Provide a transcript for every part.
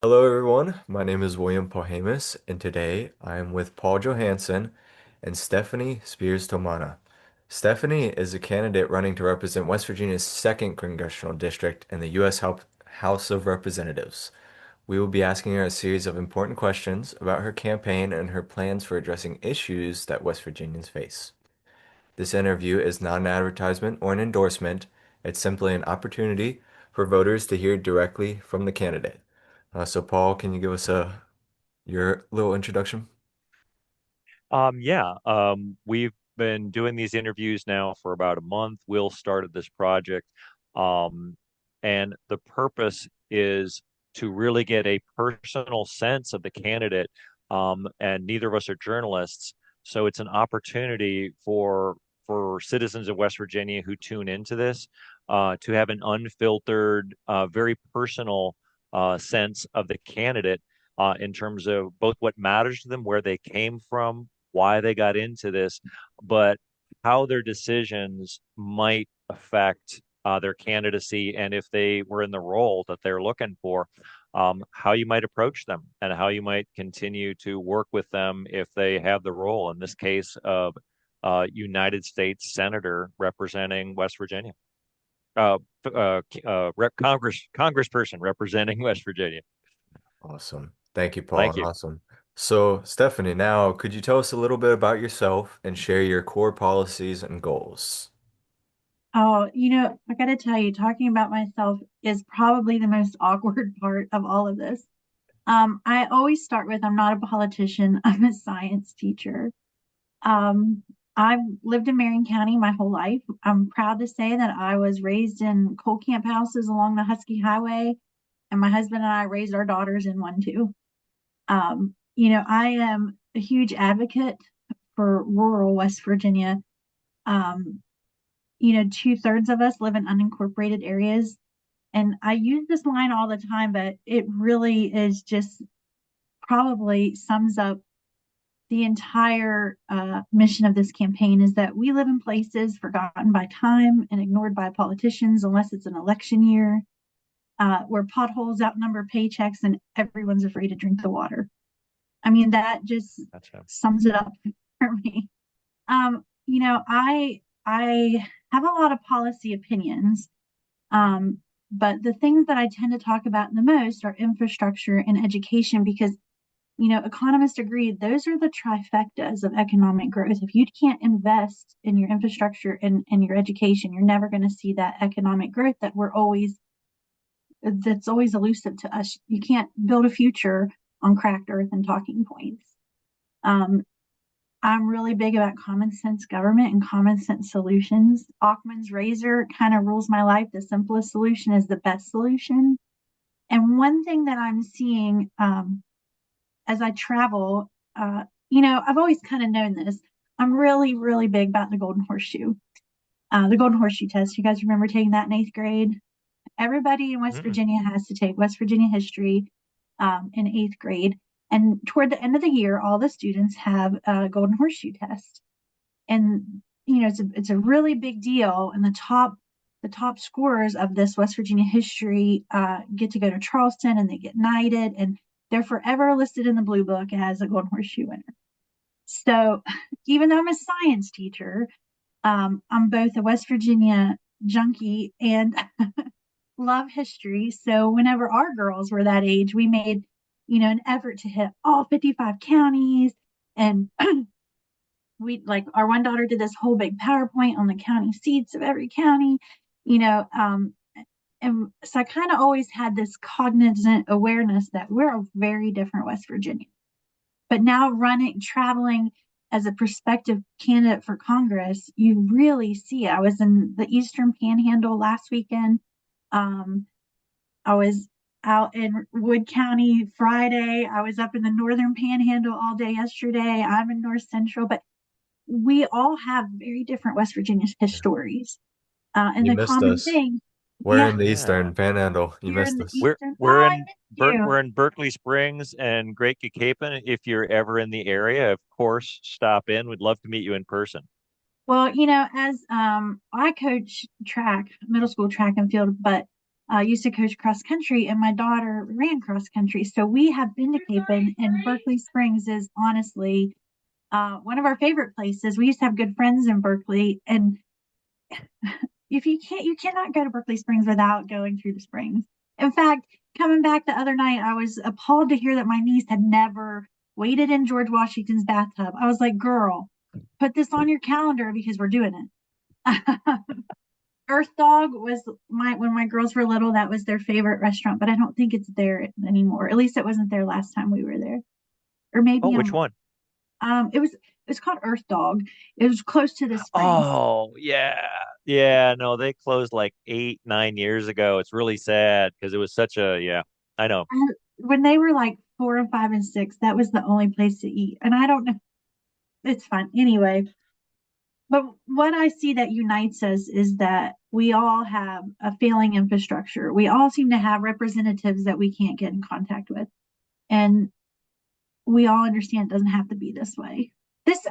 Hello, everyone. My name is William Pohamus, and today I am with Paul Johansson and Stephanie Spears Tomana. Stephanie is a candidate running to represent West Virginia's 2nd Congressional District in the U.S. House of Representatives. We will be asking her a series of important questions about her campaign and her plans for addressing issues that West Virginians face. This interview is not an advertisement or an endorsement. It's simply an opportunity for voters to hear directly from the candidate. So, Paul, can you give us your little introduction? We've been doing these interviews now for about a month. Will started this project, um, and the purpose is to really get a personal sense of the candidate. And neither of us are journalists, so it's an opportunity for citizens of West Virginia who tune into this to have an unfiltered, very personal sense of the candidate in terms of both what matters to them, where they came from, why they got into this, but how their decisions might affect their candidacy, and if they were in the role that they're looking for, how you might approach them and how you might continue to work with them if they have the role, in this case, of United States Senator representing West Virginia. Congressperson representing West Virginia. Awesome. Thank you, Paul. Thank you. Awesome. So, Stephanie, now could you tell us a little bit about yourself and share your core policies and goals? Oh, I got to tell you, talking about myself is probably the most awkward part of all of this. I always start with I'm not a politician, I'm a science teacher. Um, I've lived in Marion County my whole life. I'm proud to say that I was raised in coal camp houses along the Husky Highway, and my husband and I raised our daughters in one too. I am a huge advocate for rural West Virginia. Um, 2/3 of us live in unincorporated areas. And I use this line all the time, but it really is just probably sums up the entire mission of this campaign is that we live in places forgotten by time and ignored by politicians unless it's an election year, where potholes outnumber paychecks and everyone's afraid to drink the water. I mean, that just Gotcha. sums it up for me. I have a lot of policy opinions, but the things that I tend to talk about the most are infrastructure and education because, economists agree those are the trifectas of economic growth. If you can't invest in your infrastructure and your education, you're never going to see that economic growth that's always elusive to us. You can't build a future on cracked earth and talking points. Um, I'm really big about common sense government and common sense solutions. Occam's razor kind of rules my life. The simplest solution is the best solution. And one thing that I'm seeing as I travel, I've always kind of known this. I'm really, really big about the golden horseshoe. The golden horseshoe test. You guys remember taking that in 8th grade? Everybody in West Mm-mm. Virginia has to take West Virginia history in 8th grade. And toward the end of the year, all the students have a golden horseshoe test. And it's a really big deal. And the top scorers of this West Virginia history get to go to Charleston and they get knighted, and they're forever listed in the blue book as a golden horseshoe winner. So even though I'm a science teacher, I'm both a West Virginia junkie and love history. So whenever our girls were that age, we made, an effort to hit all 55 counties. And we like our one daughter did this whole big PowerPoint on the county seats of every county, you know. And so I kind of always had this cognizant awareness that we're a very different West Virginia. But now traveling as a prospective candidate for Congress, you really see it. I was in the Eastern Panhandle last weekend. Um, I was out in Wood County Friday. I was up in the Northern Panhandle all day yesterday. I'm in North Central, but we all have very different West Virginia stories. And You the missed common us. thing, We're yeah, in the Yeah. Eastern Panhandle. You you're missed in the us. We're Eastern. Oh, we're I in missed you. We're in Berkeley Springs and Great Capen. If you're ever in the area, of course, stop in. We'd love to meet you in person. Well, as I coach track, middle school track and field, but used to coach cross country, and my daughter ran cross country. So we have been to Capen, and Berkeley Springs is honestly one of our favorite places. We used to have good friends in Berkeley, and if you cannot go to Berkeley Springs without going through the springs. In fact, coming back the other night, I was appalled to hear that my niece had never waded in George Washington's bathtub. I was like, girl, put this on your calendar because we're doing it. Earth Dog was when my girls were little, that was their favorite restaurant, but I don't think it's there anymore. At least it wasn't there last time we were there. Or Oh, maybe which one? It was called Earth Dog. It was close to the springs. Oh, yeah. Yeah, no, they closed like 8, 9 years ago. It's really sad because it was such a, yeah, I know. When they were like 4 and 5 and 6, that was the only place to eat. And I don't know, it's fun anyway. But what I see that unites us is that we all have a failing infrastructure. We all seem to have representatives that we can't get in contact with. And we all understand it doesn't have to be this way. This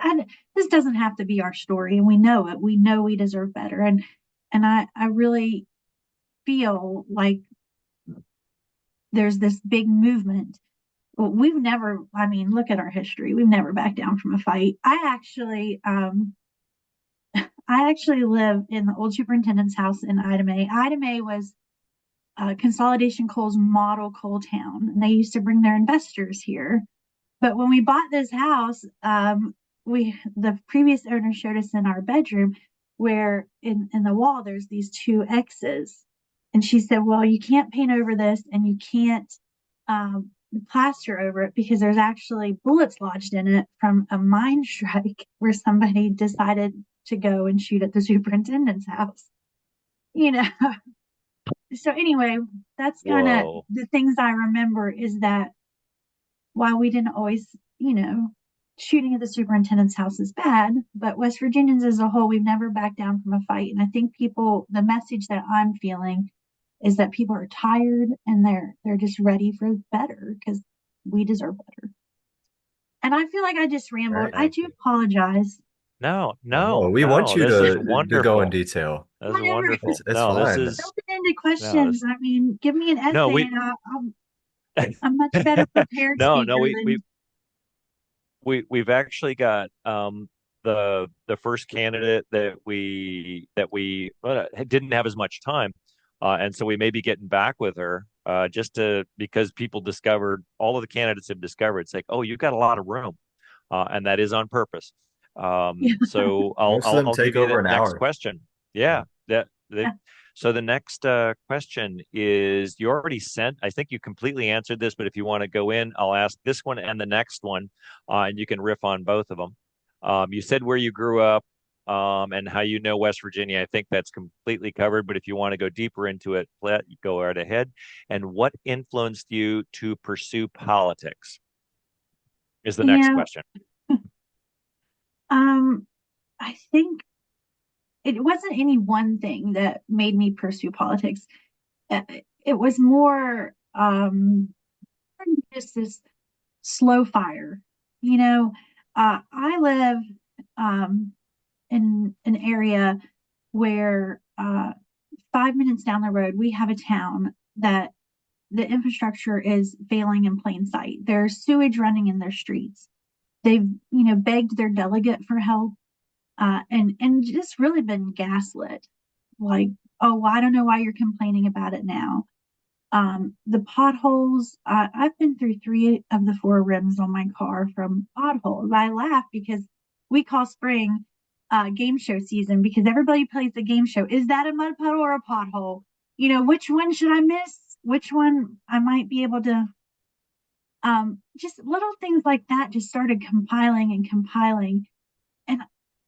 doesn't have to be our story, and we know it. We know we deserve better. And I really feel like there's this big movement. We've never, I mean, look at our history. We've never backed down from a fight. I actually live in the old superintendent's house in Ida May. Ida May was Consolidation Coal's model coal town, and they used to bring their investors here. But when we bought this house, the previous owner showed us in our bedroom where in the wall there's these two X's, and she said, "Well, you can't paint over this, and you can't plaster over it because there's actually bullets lodged in it from a mine strike where somebody decided to go and shoot at the superintendent's house." You know. So anyway, that's kind of Whoa. the things I remember is that while we didn't always, shooting at the superintendent's house is bad, but West Virginians as a whole, we've never backed down from a fight. And I think the message that I'm feeling is that people are tired and they're just ready for better because we deserve better. And I feel like I just rambled. Right. I do apologize. No, No, no, we want no. you This is to go in wonderful. detail. This is Whatever. wonderful. It's No, this fine. is Open-ended no, questions. this I mean, give me an no, essay we and I'm much better prepared no, no, speaker we we than we've actually got the first candidate that we didn't have as much time, and so we may be getting back with her just to because people discovered all of the candidates have discovered it's like, oh, you've got a lot of room, and that is on purpose. yeah. So I'll Most of I'll, them I'll give take you over the an next hour. question. Yeah, that Yeah. so the next question is you already sent. I think you completely answered this, but if you want to go in, I'll ask this one and the next one, and you can riff on both of them. You said where you grew up and how you know West Virginia. I think that's completely covered, but if you want to go deeper into it, go right ahead. And what influenced you to pursue politics is the next Yeah. question. I think it wasn't any one thing that made me pursue politics. Uh, It was more just this slow fire. You know, I live in an area where 5 minutes down the road, we have a town that the infrastructure is failing in plain sight. There's sewage running in their streets. They've, begged their delegate for help, and just really been gaslit. Like, oh, well, I don't know why you're complaining about it now. The potholes, I've been through 3 of the 4 rims on my car from potholes. I laugh because we call spring game show season because everybody plays the game show. Is that a mud puddle or a pothole? Which one should I miss? Which one I might be able to, just little things like that just started compiling and compiling. And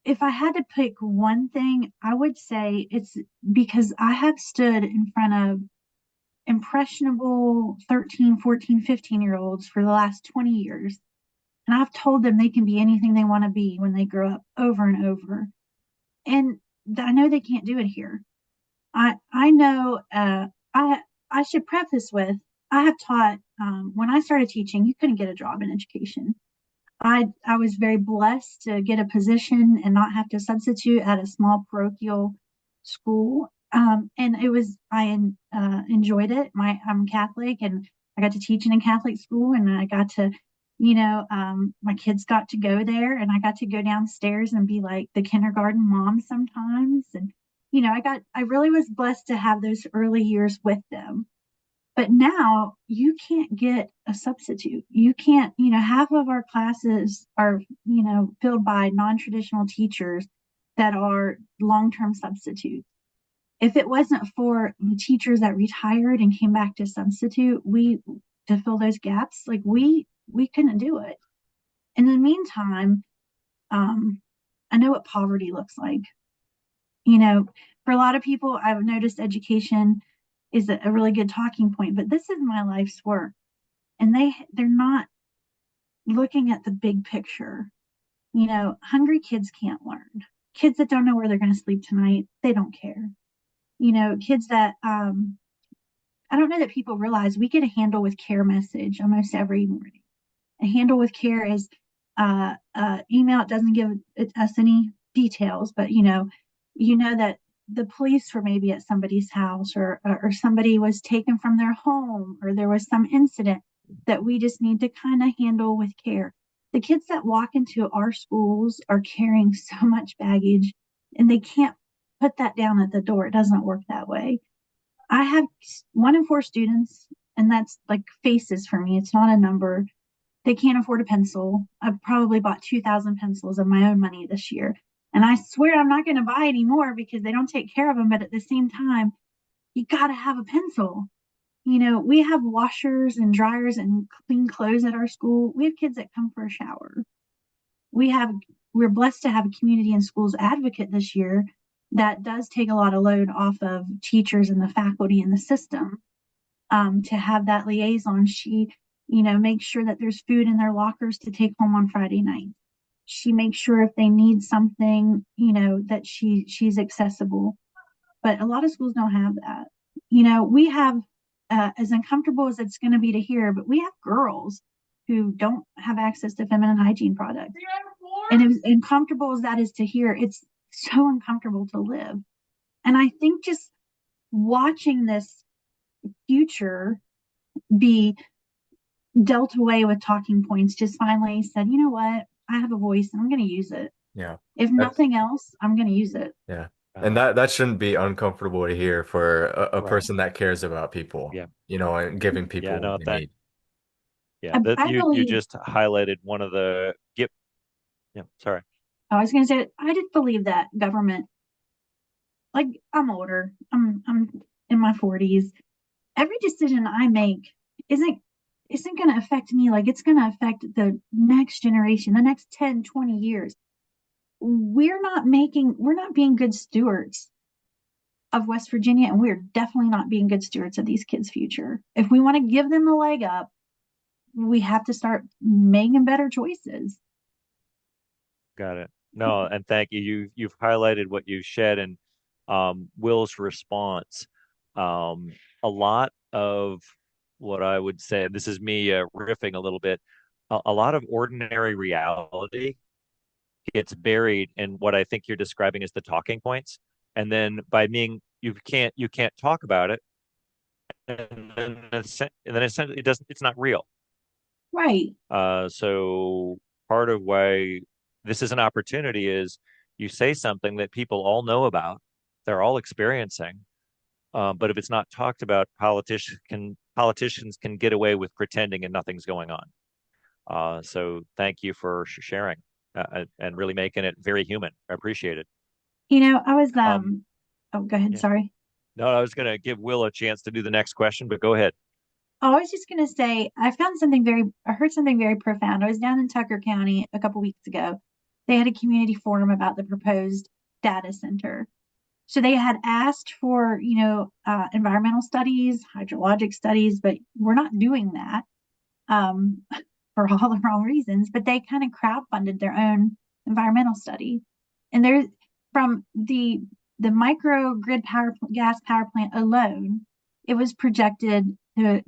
if I had to pick one thing, I would say it's because I have stood in front of impressionable 13, 14, 15-year-olds for the last 20 years. And I've told them they can be anything they want to be when they grow up over and over. And I know they can't do it here. I know I should preface with I have taught when I started teaching, you couldn't get a job in education. I was very blessed to get a position and not have to substitute at a small parochial school. And I enjoyed it. I'm Catholic, and I got to teach in a Catholic school, and I got to, my kids got to go there, and I got to go downstairs and be like the kindergarten mom sometimes. And, I really was blessed to have those early years with them. But now you can't get a substitute. You can't, half of our classes are, filled by non-traditional teachers that are long-term substitutes. If it wasn't for the teachers that retired and came back to substitute, to fill those gaps, like we couldn't do it. In the meantime, I know what poverty looks like. For a lot of people, I've noticed education is a really good talking point, but this is my life's work, and they're not looking at the big picture. Hungry kids can't learn. Kids that don't know where they're going to sleep tonight, they don't care. Kids that I don't know that people realize we get a handle with care message almost every morning. A handle with care is email. It doesn't give us any details, but that the police were maybe at somebody's house, or somebody was taken from their home, or there was some incident that we just need to kind of handle with care. The kids that walk into our schools are carrying so much baggage, and they can't put that down at the door. It doesn't work that way. I have 1 in 4 students, and that's like faces for me. It's not a number. They can't afford a pencil. I've probably bought 2,000 pencils of my own money this year. And I swear I'm not going to buy any more because they don't take care of them. But at the same time, you got to have a pencil. We have washers and dryers and clean clothes at our school. We have kids that come for a shower. We're blessed to have a community and schools advocate this year that does take a lot of load off of teachers and the faculty in the system, to have that liaison. She, makes sure that there's food in their lockers to take home on Friday night. She makes sure if they need something, that she's accessible. But a lot of schools don't have that. We have, as uncomfortable as it's going to be to hear, but we have girls who don't have access to feminine hygiene products. And as uncomfortable as that is to hear, it's so uncomfortable to live. And I think just watching this future be dealt away with talking points just finally said, you know what? I have a voice and I'm going to use it. Yeah. If nothing else, I'm going to use it. Yeah. And that shouldn't be uncomfortable to hear for a Right. person that cares about people, Yeah. And giving people Yeah, no, what they need. yeah, that I you believe, just highlighted one of the yep. Yeah, sorry. I was going to say, I just believe that government, like I'm older, I'm in my 40s. Every decision I make isn't going to affect me. Like it's going to affect the next generation, the next 10, 20 years. We're not being good stewards of West Virginia, and we're definitely not being good stewards of these kids' future. If we want to give them a leg up, we have to start making better choices. Got it. No, and thank you. You've highlighted what you shed, and Will's response. A lot of what I would say, this is me riffing a little bit, a lot of ordinary reality gets buried in what I think you're describing as the talking points. And then by being you can't talk about it, and then essentially it's not real. Right. So part of why this is an opportunity is you say something that people all know about, they're all experiencing, but if it's not talked about, politicians can get away with pretending and nothing's going on. So thank you for sharing and really making it very human. I appreciate it. I was Um, oh, go ahead. yeah. Sorry. No, I was going to give Will a chance to do the next question, but go ahead. Oh, I was just going to say, I heard something very profound. I was down in Tucker County a couple weeks ago. They had a community forum about the proposed data center. So they had asked for, environmental studies, hydrologic studies, but we're not doing that, for all the wrong reasons. But they kind of crowdfunded their own environmental study. And there's from the microgrid gas power plant alone, it was projected to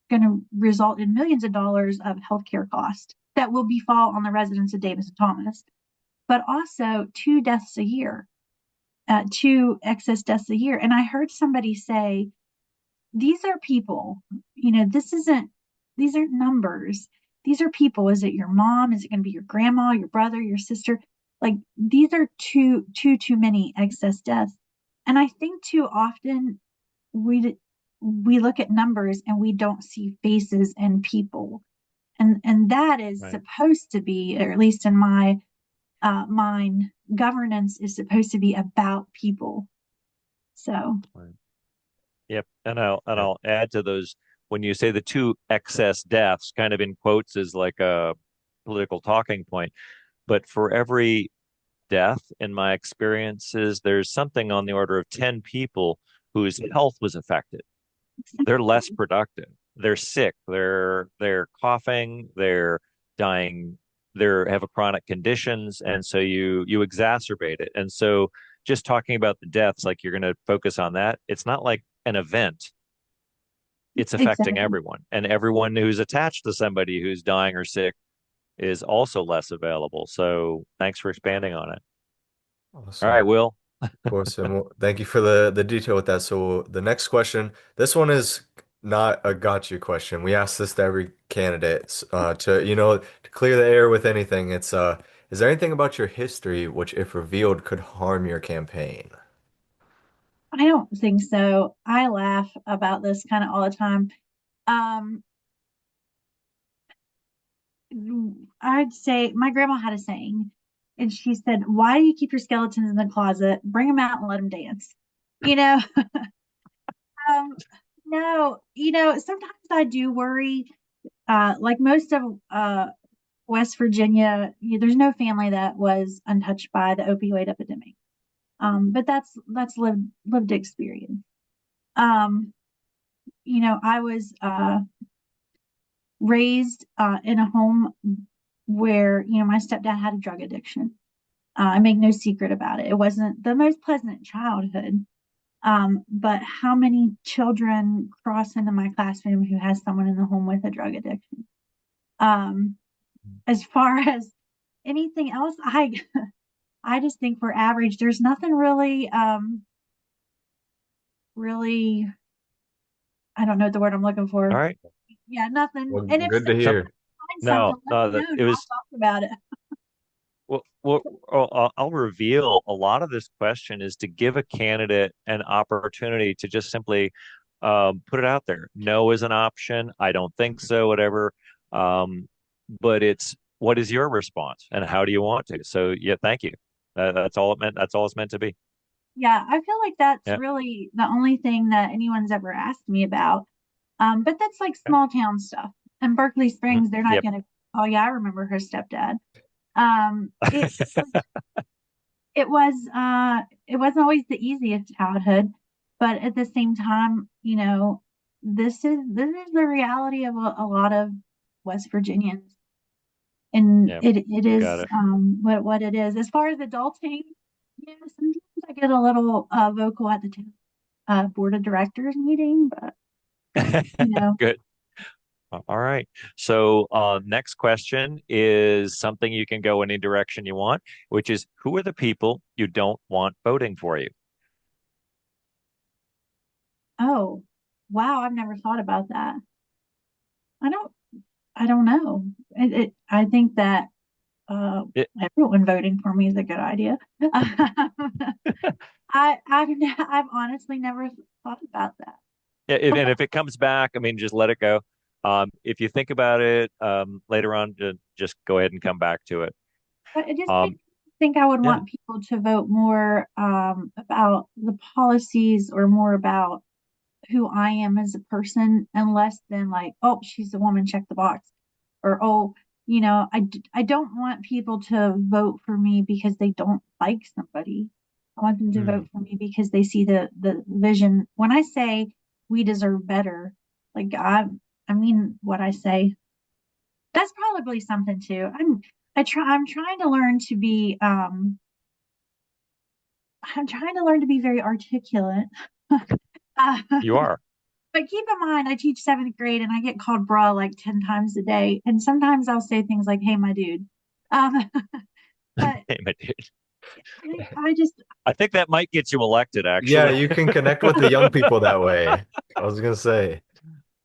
going to result in millions of dollars of healthcare costs that will befall on the residents of Davis and Thomas, but also 2 deaths a year. 2 excess deaths a year. And I heard somebody say, these are people, these aren't numbers. These are people. Is it your mom? Is it going to be your grandma, your brother, your sister? Like, these are too many excess deaths. And I think too often we look at numbers and we don't see faces and people. And that is Right. supposed to be, or at least in my mind, governance is supposed to be about people. So Right. Yep. And I'll Yeah. add to those, when you say the 2 excess deaths, kind of in quotes, is like a political talking point. But for every death, in my experiences, there's something on the order of 10 people whose health was affected. They're less exactly. productive. They're sick. They're coughing. They're dying. They have a chronic conditions, and so you exacerbate it. And so, just talking about the deaths, like you're going to focus on that. It's not like an event. It's affecting Exactly. everyone, and everyone who's attached to somebody who's dying or sick is also less available. So, thanks for expanding on it. All right, Awesome. Will. Of course, and thank you for the detail with that. So the next question, this one is not a gotcha question. We ask this to every candidate to to clear the air with anything. It's is there anything about your history which, if revealed, could harm your campaign? I don't think so. I laugh about this kind of all the time. Um, I'd say my grandma had a saying, and she said, "Why do you keep your skeletons in the closet? Bring them out and let them dance." You know, um, no, sometimes I do worry. Like most of West Virginia, there's no family that was untouched by the opioid epidemic. But that's lived experience. Um, I was raised in a home where my stepdad had a drug addiction. I make no secret about it. It wasn't the most pleasant childhood. But how many children cross into my classroom who has someone in the home with a drug addiction? Um, as far as anything else, I just think we're average. There's nothing really, I don't know what the word I'm looking All for. right. Yeah, nothing. Well, And if good to Some hear. find no, something, let me that know and it I'll was. talk about it. I'll reveal a lot of this question is to give a candidate an opportunity to just simply put it out there. No is an option. I don't think so, whatever. Um, but it's what is your response and how do you want to? So, yeah, thank you. That's all it meant. That's all it's meant to be. Yeah, I feel like that's Yeah. really the only thing that anyone's ever asked me about. But that's like Okay. small town stuff. In Berkeley Mhm. Springs, they're not Yep. gonna, oh yeah, I remember her stepdad. It wasn't always the easiest childhood, but at the same time, this is the reality of a lot of West Virginians. And Yep. it Got is it. what it is. As far as adulting, sometimes I get a little vocal at the board of directors meeting, but Good. All right. So, next question is something you can go any direction you want, which is who are the people you don't want voting for you? oh, wow, I've never thought about that. I don't I don't know. I think that uh, It, everyone voting for me is a good idea. I've honestly never thought about that. and if it comes back, I mean, just let it go. If you think about it later on, just go ahead and come back to it. But it just makes Um, me think I would yeah. want people to vote more about the policies or more about who I am as a person and less than like, oh, she's a woman, check the box. Or, oh, I don't want people to vote for me because they don't like somebody. I want them to Hmm. vote for me because they see the vision. When I say we deserve better, like I mean what I say. That's probably something too. I'm trying to learn to be I'm trying to learn to be very articulate. uh, You are. but keep in mind, I teach 7th grade and I get called bra like 10 times a day. And sometimes I'll say things like, hey, my dude. Um, but Hey, my dude. I just, I think that might get you elected, Yeah, actually. you can connect with the young people that way. I was gonna say.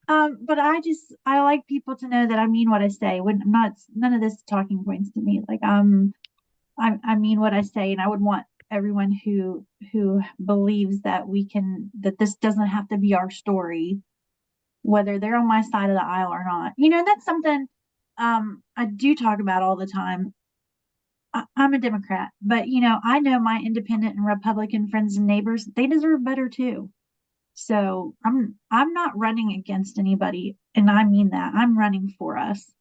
but I like people to know that I mean what I say. When I'm not, none of this talking points to me. Like, I mean what I say, and I would want everyone who believes that that this doesn't have to be our story, whether they're on my side of the aisle or not. That's something I do talk about all the time. I'm a Democrat, but I know my independent and Republican friends and neighbors, they deserve better too. So I'm not running against anybody, and I mean that. I'm running for us.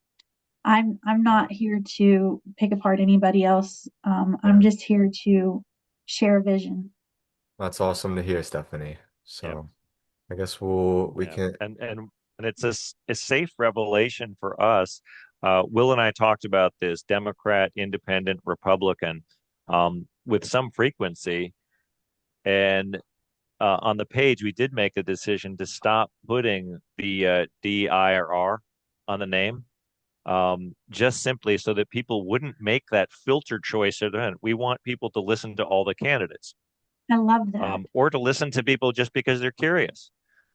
I'm Yeah, not here to pick apart anybody else. I'm Yeah, just here to share a vision. that's awesome to hear, Stephanie. yeah, So I guess we yeah. can. And it's a safe revelation for us. Will and I talked about this Democrat, Independent, Republican with some frequency. And on the page, we did make a decision to stop putting the D, I, or R on the name, just simply so that people wouldn't make that filter choice. We want people to listen to all the candidates, I love that. or to listen to people just because they're curious.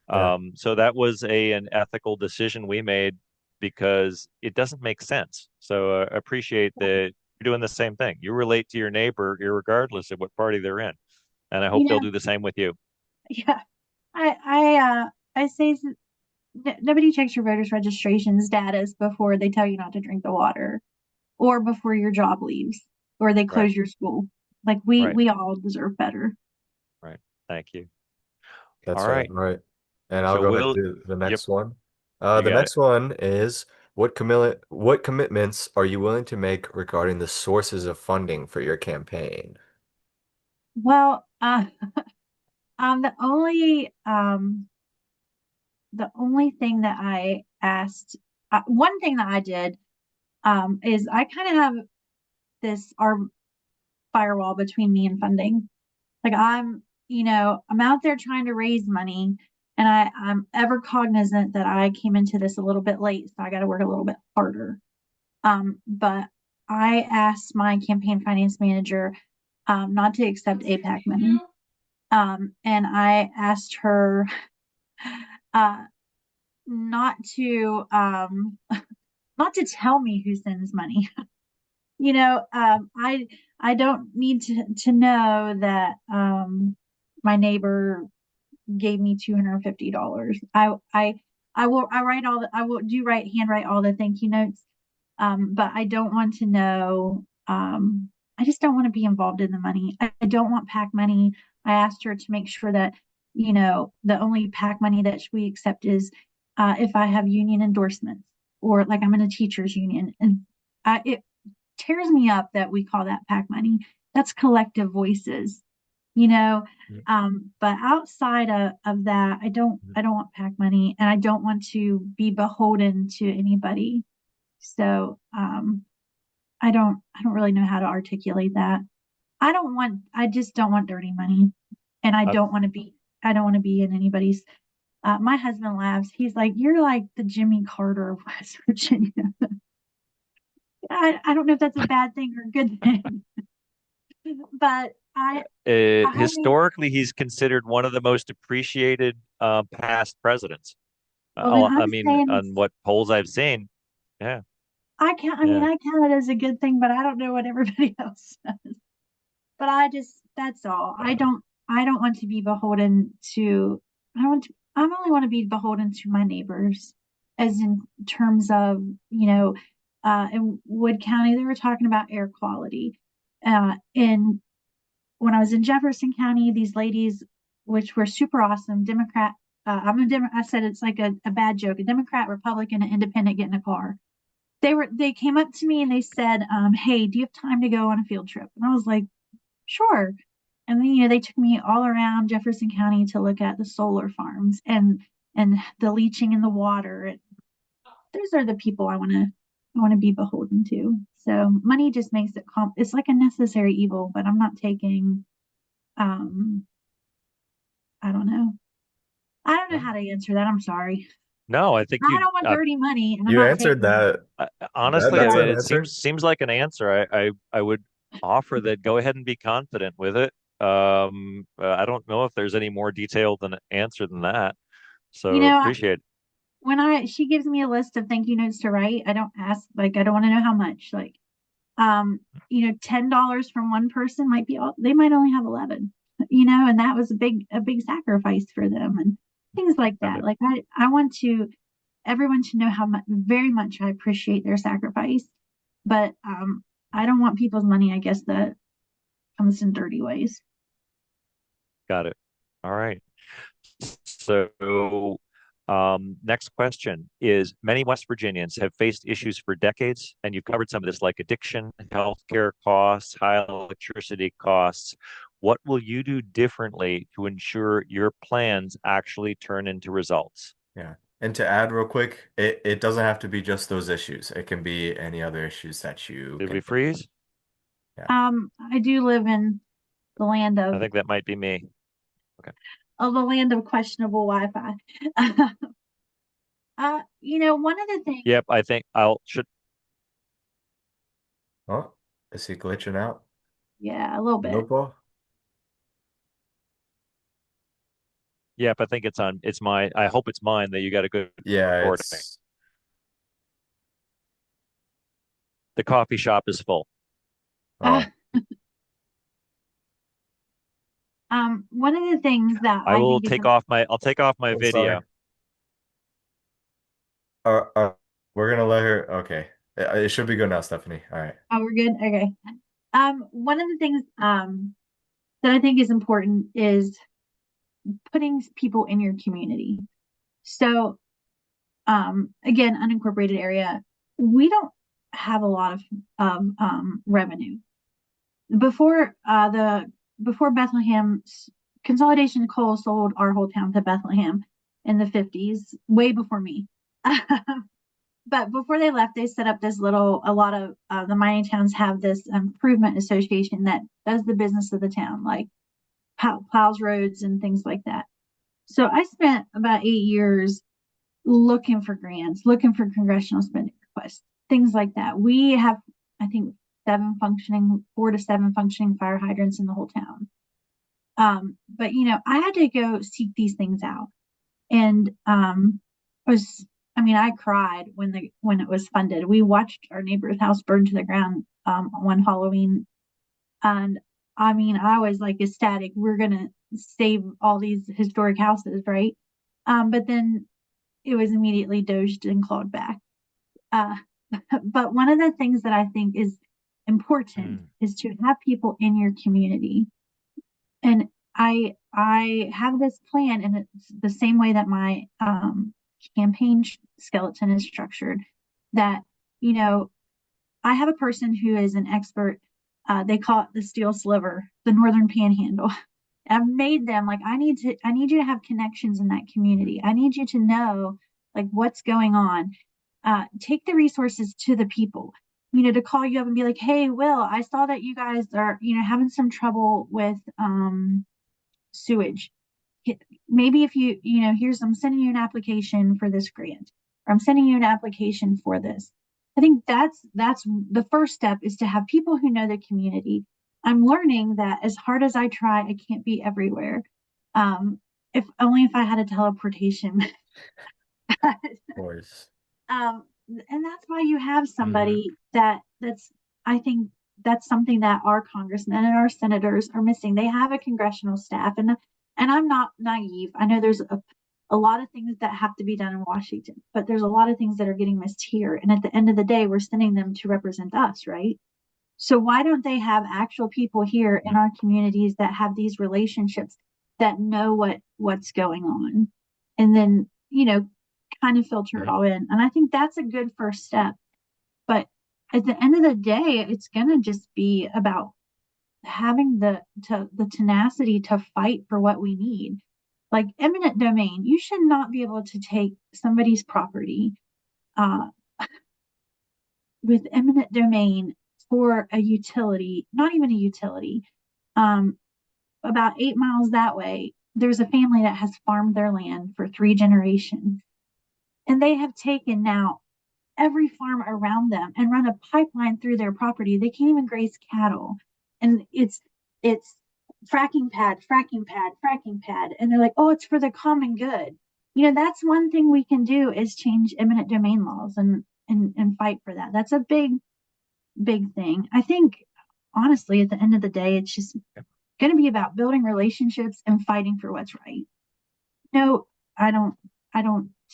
Yeah, So that was an ethical decision we made because it doesn't make sense. So appreciate that you're doing the same thing. You relate to your neighbor, regardless of what party they're in, and I hope You they'll know, do the same with you. yeah. I say nobody checks your voters registration status before they tell you not to drink the water, or before your job leaves, or they Right, close your school. Like we right, we all deserve better. right. Thank you. All that's right. right. All right. And I'll So go ahead and we'll, do the yep, next one. you The got it. next one is what commitments are you willing to make regarding the sources of funding for your campaign? Well, um, the only um the only thing that I asked, one thing that I did, is I kind of have this our firewall between me and funding. Like I'm out there trying to raise money, and I'm ever cognizant that I came into this a little bit late, so I got to work a little bit harder. But I asked my campaign finance manager not to accept APAC money. And I asked her uh, not to not to tell me who sends money. I don't need to know that my neighbor gave me $250. I will do handwrite all the thank you notes. But I don't want to know. I just don't want to be involved in the money. I don't want PAC money. I asked her to make sure that the only PAC money that we accept is if I have union endorsements, or like I'm in a teachers union, and it tears me up that we call that PAC money. That's collective voices, you know. Mhm. But outside of that, I don't want PAC money, and I don't want to be beholden to anybody. So I don't really know how to articulate that. I just don't want dirty money, and Uh, I don't want to be in anybody's. My husband laughs. He's like, "You're like the Jimmy Carter of West Virginia." I don't know if that's a bad thing or a good thing, but I only Historically, he's considered one of the most appreciated past presidents. well then I'm I mean, saying on it's what polls I've seen, yeah, I mean yeah. I count it as a good thing, but I don't know what everybody else says. But that's all. I don't want to be beholden to I only want to be beholden to my neighbors, as in terms of, in Wood County they were talking about air quality. In When I was in Jefferson County, these ladies, which were super awesome, Democrat, I said it's like a bad joke, a Democrat, Republican, and Independent get in a car. They came up to me and they said, "Hey, do you have time to go on a field trip?" And I was like, "Sure." And then, they took me all around Jefferson County to look at the solar farms and the leaching in the water. Those are the people I want to be beholden to. So money just makes it's like a necessary evil, but I'm not taking um I don't know. I don't know No, how to answer that. I'm sorry. no, I think I don't want dirty money, and I'm You not answered taking it. that. honestly, I That's mean, an So it answer. seems like an answer. I would offer that go ahead and be confident with it. I don't know if there's any more detailed than answer than that. You So know, appreciate it. when she gives me a list of thank you notes to write, I don't ask, like, I don't want to know how much. Like, $10 from one person might be all, they might only have 11, and that was a big sacrifice for them and things like Got that. it. Like, I want everyone to know how much, very much I appreciate their sacrifice, but I don't want people's money, I guess, that comes in dirty ways. Got it. All right. So, next question is many West Virginians have faced issues for decades, and you've covered some of this like addiction, healthcare costs, high electricity costs. What will you do differently to ensure your plans actually turn into results? Yeah. And to add real quick, it doesn't have to be just those issues. It can be any other issues that you Did we can think. freeze? Yeah. I do live in the land I of think that might be me. Okay. the land of questionable Wi-Fi. One of the things, Yep, I think I'll should. Oh, is he glitching out? yeah, a little No, bit. Paul? Yep, I think it's on. It's my. I hope it's mine that you got a good Yeah, recording. it's The coffee shop is full. Uh, oh, one of the things that I I will think is, take off my. I'll take off my oh sorry. video. Uh, uh, we're gonna let her. Okay, it should be good now, Stephanie. All right. oh, we're good. Okay. One of the things that I think is important is putting people in your community. So, again, unincorporated area, we don't have a lot of revenue. Before before Bethlehem, Consolidation Coal sold our whole town to Bethlehem in the 50s, way before me. But before they left, they set up a lot of the mining towns have this improvement association that does the business of the town, like plows roads and things like that. So I spent about 8 years looking for grants, looking for congressional spending requests, things like that. We have, I think, 4 to 7 functioning fire hydrants in the whole town. But I had to go seek these things out, and was I mean, I cried when it was funded. We watched our neighbor's house burn to the ground one Halloween, and I mean, I was like ecstatic. We're gonna save all these historic houses, right? But then it was immediately doged and clawed back. Uh, but one of the things that I think is important Mm. is to have people in your community. And I have this plan, and it's the same way that my campaign skeleton is structured. That you know, I have a person who is an expert. They call it the steel sliver, the Northern Panhandle. I've made them like I need you to have connections in that community. I need you to know like what's going on. Take the resources to the people. To call you up and be like, hey, Will, I saw that you guys are, having some trouble with sewage. Maybe if I'm sending you an application for this grant, or I'm sending you an application for this. I think that's the first step, is to have people who know the community. I'm learning that as hard as I try, I can't be everywhere. If only if I had a teleportation. Of course. And that's why you have Hmm. somebody that's I think that's something that our congressmen and our senators are missing. They have a congressional staff, and I'm not naive. I know there's a lot of things that have to be done in Washington, but there's a lot of things that are getting missed here. And at the end of the day, we're sending them to represent us, right? So why don't they have actual people here in our communities that have these relationships, that know what's going on, and then kind of filter it Hmm. all in. And I think that's a good first step. But at the end of the day, it's gonna just be about having the tenacity to fight for what we need. Like eminent domain, you should not be able to take somebody's property uh, with eminent domain for a utility, not even a utility. Um, about 8 miles that way, there's a family that has farmed their land for 3 generations, and they have taken now. every farm around them and run a pipeline through their property. They can't even graze cattle. And it's fracking pad, fracking pad, fracking pad. And they're like, oh, it's for the common good. That's one thing we can do is change eminent domain laws and fight for that. That's a big thing. I think honestly, at the end of the day, it's just going to be about building relationships and fighting for what's right. No, I don't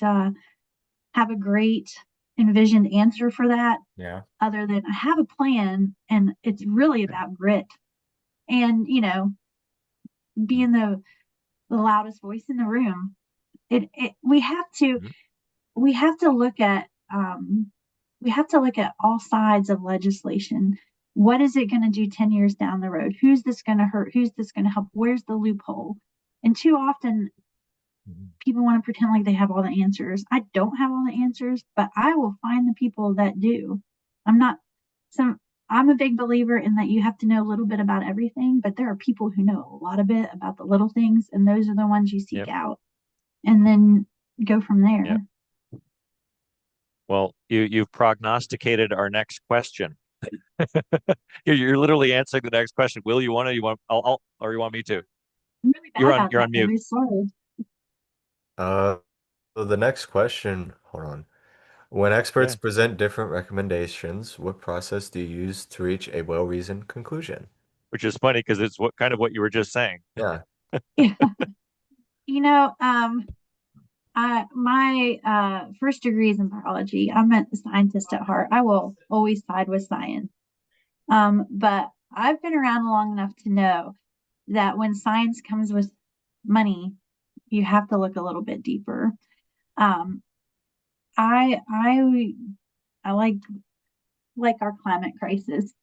have a great envisioned answer for that. Yeah. Other than I have a plan, and it's really about grit and being the loudest voice in the room. We have to look at all sides of legislation. What is it going to do 10 years down the road? Who's this going to hurt? Who's this going to help? Where's the loophole? And too often people want to pretend like they have all the answers. I don't have all the answers, but I will find the people that do. I'm a big believer in that you have to know a little bit about everything, but there are people who know a lot of it about the little things, and those are the ones you seek out and then go from there. Yep. Well, you've prognosticated our next question. You're literally answering the next question. Will you want to? Or you want me to? I'm really bad You're on mute. So the next question, hold on. When experts present different recommendations, what process do you use to reach a well-reasoned conclusion? Which is funny because it's kind of what you were just saying. Yeah. My first degree is in biology. I'm a scientist at heart. I will always side with science. But I've been around long enough to know that when science comes with money, you have to look a little bit deeper. I like our climate crisis,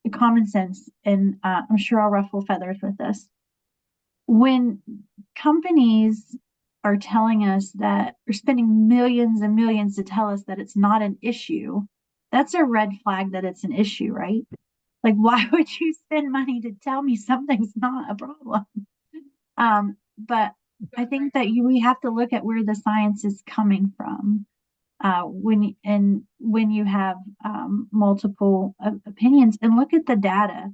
the common sense, and I'm sure I'll ruffle feathers with this. When companies are telling us that they're spending millions and millions to tell us that it's not an issue, that's a red flag that it's an issue, right? Like, why would you spend money to tell me something's not a problem? But I think that we have to look at where the science is coming from. When you have multiple opinions and look at the data,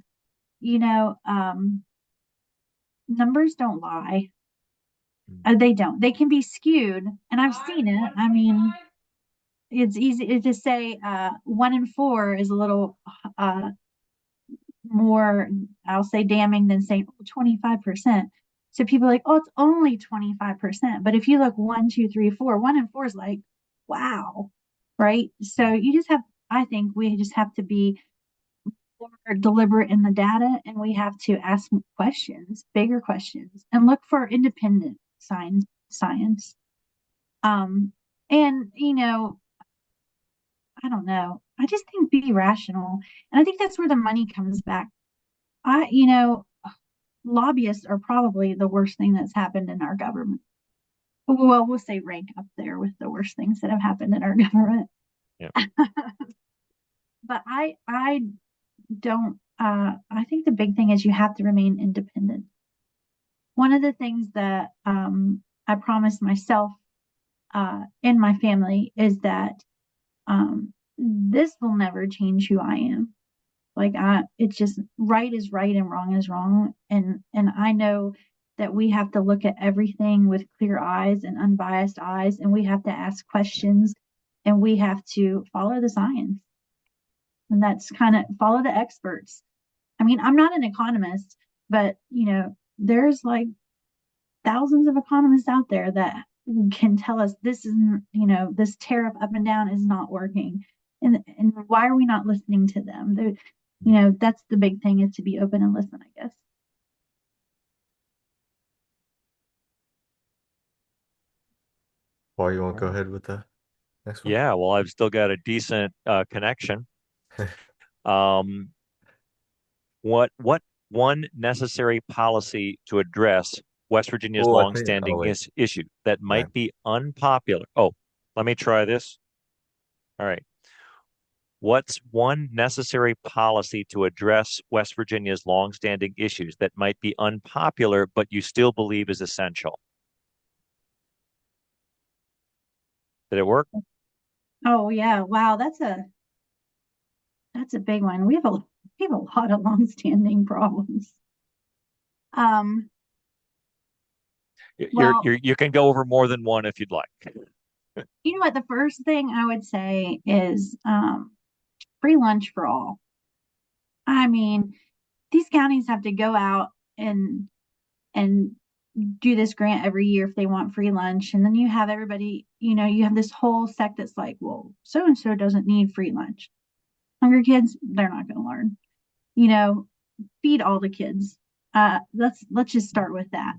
numbers don't lie. They don't. They can be skewed, and I've seen it. I mean, it's easy to say 1 in 4 is a little more, I'll say, damning than saying 25%. So people are like, oh, it's only 25%. But if you look 1, 2, 3, 4, 1 in 4 is like, wow, right? So I think we just have to be more deliberate in the data, and we have to ask questions, bigger questions, and look for independent science. And I don't know. I just think be rational. And I think that's where the money comes back. Lobbyists are probably the worst thing that's happened in our government. Well, we'll say rank up there with the worst things that have happened in our government. Yeah. But I don't, I think the big thing is you have to remain independent. One of the things that I promised myself and my family is that this will never change who I am. Like it's just right is right and wrong is wrong. And I know that we have to look at everything with clear eyes and unbiased eyes, and we have to ask questions, and we have to follow the science. And that's kind of follow the experts. I mean, I'm not an economist, but there's like thousands of economists out there that can tell us this isn't, this tariff up and down is not working. And why are we not listening to them? That's the big thing, is to be open and listen, I guess. Paul, you want to go ahead with the next one? Yeah, well, I've still got a decent connection. What one necessary policy to address West Virginia's longstanding issue that might be unpopular? Oh, let me try this. All right. What's one necessary policy to address West Virginia's longstanding issues that might be unpopular, but you still believe is essential? Did it work? Oh yeah, wow, that's a big one. We have a lot of longstanding problems. Um, well, You can go over more than one if you'd like. you know what? The first thing I would say is free lunch for all. I mean, these counties have to go out and and do this grant every year if they want free lunch. And then you have everybody, you have this whole sect that's like, well, so and so doesn't need free lunch. Hungry kids, they're not going to learn. You know, feed all the kids. Let's just start with that.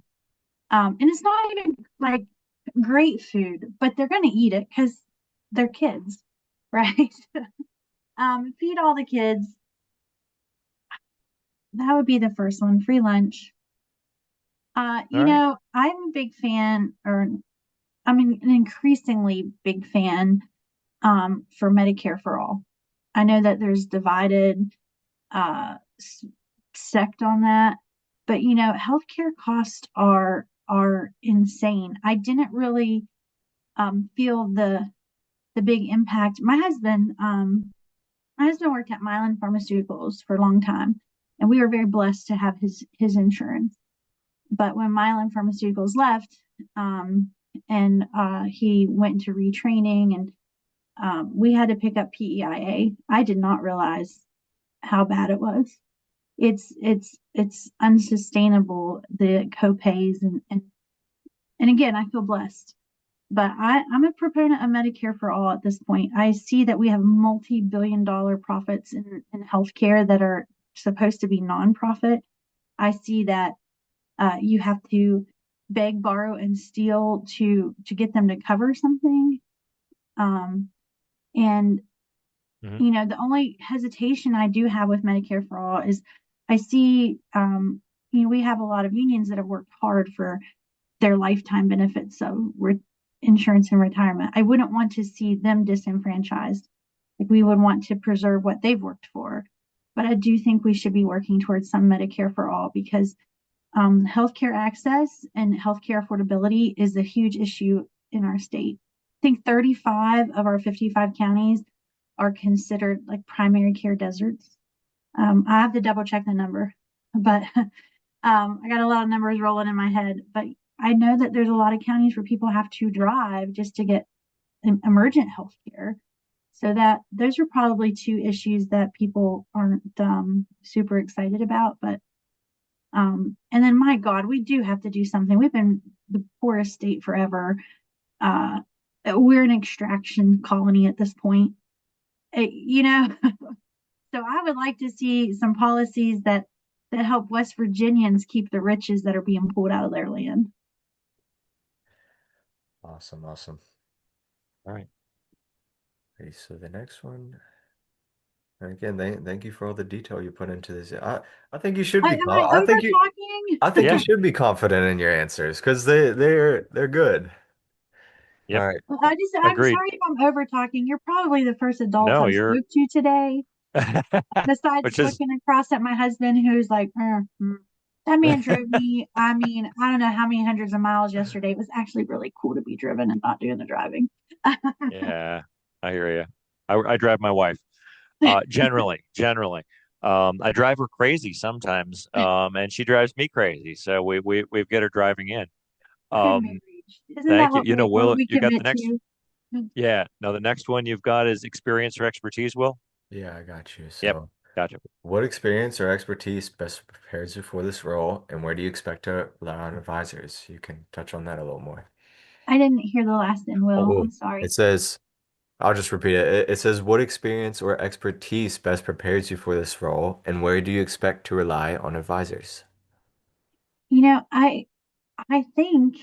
And it's not even like great food, but they're going to eat it because they're kids, right? Feed all the kids. That would be the first one. Free lunch. All right. I'm a big fan, or I'm an increasingly big fan for Medicare for all. I know that there's divided uh, sect on that, but healthcare costs are insane. I didn't really feel the big impact. My husband worked at Mylan Pharmaceuticals for a long time, and we were very blessed to have his insurance. But when Mylan Pharmaceuticals left, and he went into retraining, and we had to pick up PEIA. I did not realize how bad it was. It's unsustainable, the copays, and again, I feel blessed. But I'm a proponent of Medicare for all at this point. I see that we have multi-billion-dollar profits in healthcare that are supposed to be nonprofit. I see that you have to beg, borrow, and steal to get them to cover something. Um, and Mm-hmm. the only hesitation I do have with Medicare for all is I see, we have a lot of unions that have worked hard for their lifetime benefits, so insurance and retirement. I wouldn't want to see them disenfranchised. Like, we would want to preserve what they've worked for. But I do think we should be working towards some Medicare for all, because healthcare access and healthcare affordability is a huge issue in our state. I think 35 of our 55 counties are considered like primary care deserts. I have to double check the number, but I got a lot of numbers rolling in my head. But I know that there's a lot of counties where people have to drive just to get emergent health care. So that those are probably two issues that people aren't super excited about. But and then, my God, we do have to do something. We've been the poorest state forever. Uh, we're an extraction colony at this point. You know, so I would like to see some policies that help West Virginians keep the riches that are being pulled out of their land. Awesome, awesome. All right. Okay, so the next one, and again, thank you for all the detail you put into this. I think you should be Am I over talking? I think you Yeah. should be confident in your answers because they're good. All Yep. right. I'm Agreed. sorry if I'm over talking. You're probably the first adult No, I've you're, spoke to today, besides which is, looking across at my husband, who's like, that man drove me. I mean, I don't know how many hundreds of miles yesterday. It was actually really cool to be driven and not doing the driving. yeah, I hear you. I drive my wife. Generally. I drive her crazy sometimes, and she drives me crazy. So we've got her driving in. Good Um, marriage. Isn't that Thank you. You know, what Will, we you got the commit next. to? Yeah. No, the next one you've got is experience or expertise, Will. Yeah, I got you. Yep. So, Gotcha. what experience or expertise best prepares you for this role, and where do you expect to rely on advisors? You can touch on that a little more. I didn't hear the last end, Will. Oh, I'm sorry. it says, I'll just repeat it. It says, what experience or expertise best prepares you for this role, and where do you expect to rely on advisors? You know, I think,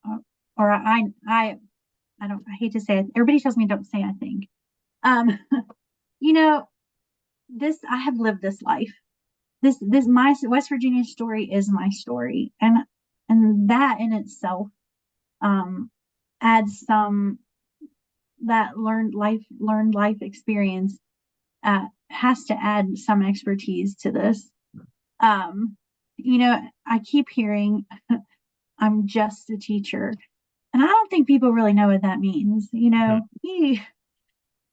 uh, or I hate to say it. Everybody tells me don't say I think. Um, you know, I have lived this life. My West Virginia story is my story, and that in itself um adds some, that learned life experience has to add some expertise to this. Um, I keep hearing I'm just a teacher, and I don't think people really know what that means. Hmm.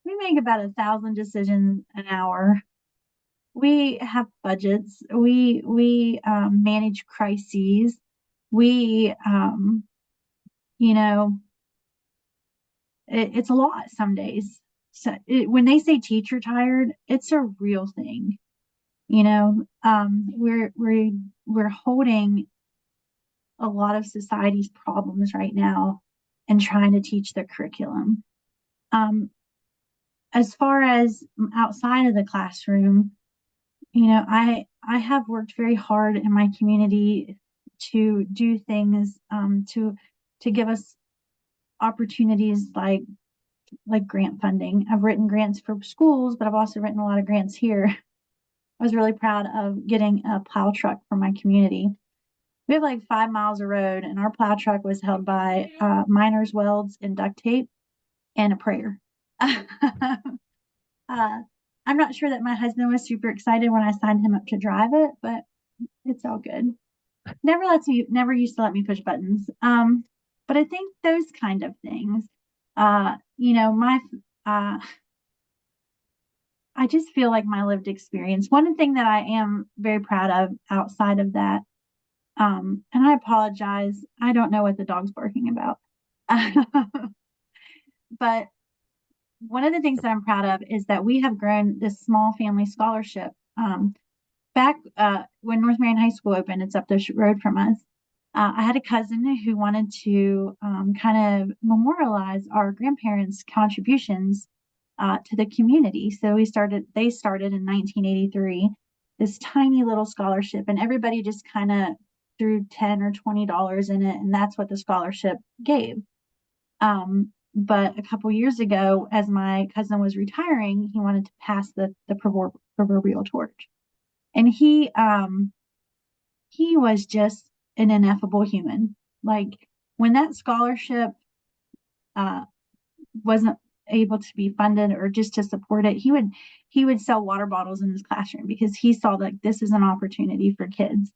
we make about 1,000 decisions an hour. We have budgets. We manage crises. We, you know, it's a lot some days. So when they say teacher tired, it's a real thing. You know, we're holding a lot of society's problems right now and trying to teach the curriculum. Um, as far as outside of the classroom, I have worked very hard in my community to do things to give us opportunities like grant funding. I've written grants for schools, but I've also written a lot of grants here. I was really proud of getting a plow truck for my community. We have like 5 miles of road, and our plow truck was held by miners' welds and duct tape and a prayer. Uh, I'm not sure that my husband was super excited when I signed him up to drive it, but it's all good. Never used to let me push buttons. But I think those kind of things, my, uh, I just feel like my lived experience. One thing that I am very proud of outside of that, and I apologize, I don't know what the dog's barking about. But one of the things that I'm proud of is that we have grown this small family scholarship. Back when North Marion High School opened, it's up the road from us. I had a cousin who wanted to kind of memorialize our grandparents' contributions to the community. So they started in 1983, this tiny little scholarship, and everybody just kind of threw $10 or $20 in it, and that's what the scholarship gave. But a couple years ago, as my cousin was retiring, he wanted to pass the proverbial torch. And he was just an ineffable human. Like when that scholarship uh, wasn't able to be funded or just to support it, he would sell water bottles in his classroom because he saw that this is an opportunity for kids.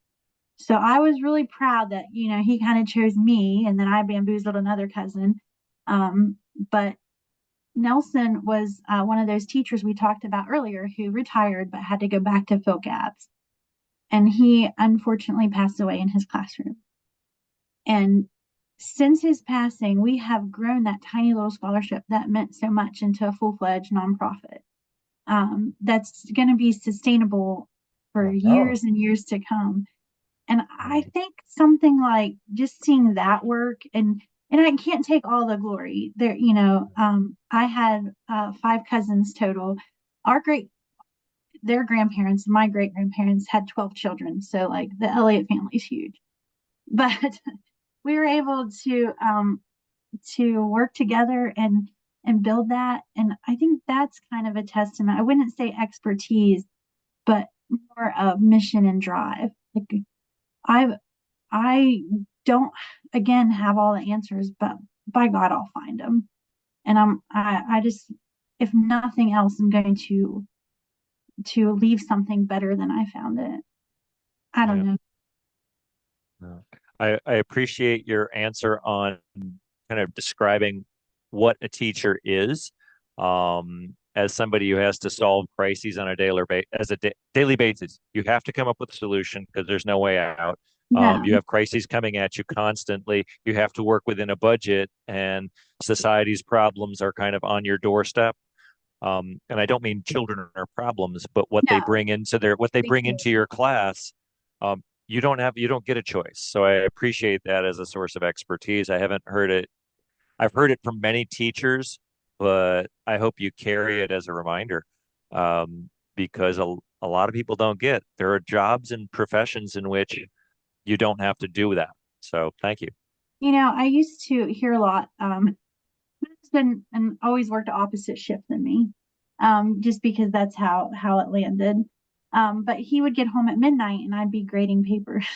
So I was really proud that he kind of chose me, and then I bamboozled another cousin. But Nelson was one of those teachers we talked about earlier who retired but had to go back to fill gaps. And he unfortunately passed away in his classroom. And since his passing, we have grown that tiny little scholarship that meant so much into a full-fledged nonprofit that's going to be sustainable for Wow. years and years to come. And I think something like just seeing that work, and I can't take all the glory there. I had 5 cousins total. Our their grandparents, my great grandparents, had 12 children. So like the Elliott family is huge, but we were able to work together and build that. And I think that's kind of a testament. I wouldn't say expertise, but more of mission and drive. Like I I don't again have all the answers, but by God, I'll find them. And I just, if nothing else, I'm going to leave something better than I found it. I don't Yeah. know. No. I appreciate your answer on kind of describing what a teacher is, as somebody who has to solve crises on a daily basis. You have to come up with a solution because there's no way out. Yeah, You have crises coming at you constantly. You have to work within a budget, and society's problems are kind of on your doorstep. And I don't mean children are problems, but no, what they big bring into your class, you don't get a choice. So I appreciate that as a source of expertise. I haven't heard it. I've heard it from many teachers, but I hope you carry it as a reminder, because a lot of people don't get. There are jobs and professions in which you don't have to do that. So thank you. I used to hear a lot. My husband and always worked opposite shift than me, just because that's how it landed. But he would get home at midnight, and I'd be grading papers.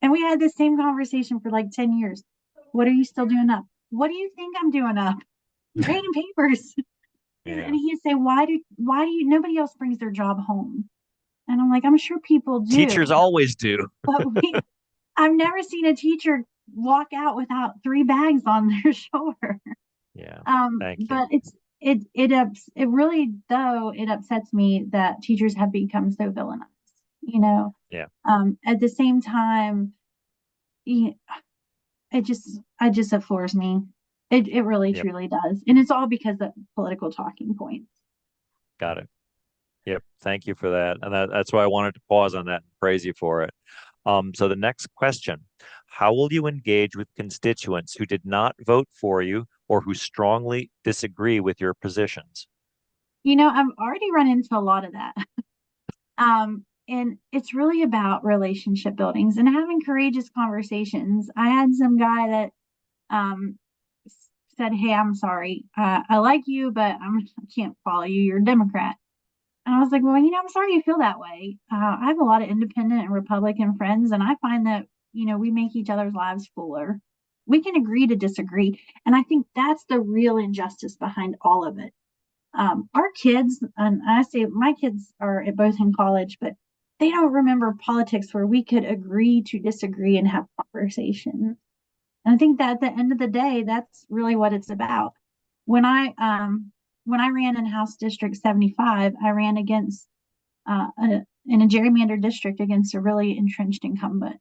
And we had the same conversation for like 10 years. What are you still doing up? What do you think I'm doing up? Grading papers. And Yeah. he'd say, why do you, nobody else brings their job home? And I'm like, I'm sure people do, Teachers always do. but I've never seen a teacher walk out without 3 bags on their shoulder. Yeah. Thank you. But it really, though, it upsets me that teachers have become so villainized, you know. Yeah. At the same time, you, it floors me. It really Yep. truly does. And it's all because of political talking points. Got it. Yep. Thank you for that. And that's why I wanted to pause on that and praise you for it. So the next question, how will you engage with constituents who did not vote for you or who strongly disagree with your positions? I've already run into a lot of that. And it's really about relationship buildings and having courageous conversations. I had some guy that um, said, "Hey, I'm sorry. I like you, but I can't follow you. You're a Democrat." And I was like, "Well, I'm sorry you feel that way. I have a lot of independent and Republican friends, and I find that, we make each other's lives fuller. We can agree to disagree." And I think that's the real injustice behind all of it. Our kids, and I say my kids are both in college, but they don't remember politics where we could agree to disagree and have conversations. And I think that at the end of the day, that's really what it's about. When I ran in House District 75, I ran against in a gerrymandered district against a really entrenched incumbent.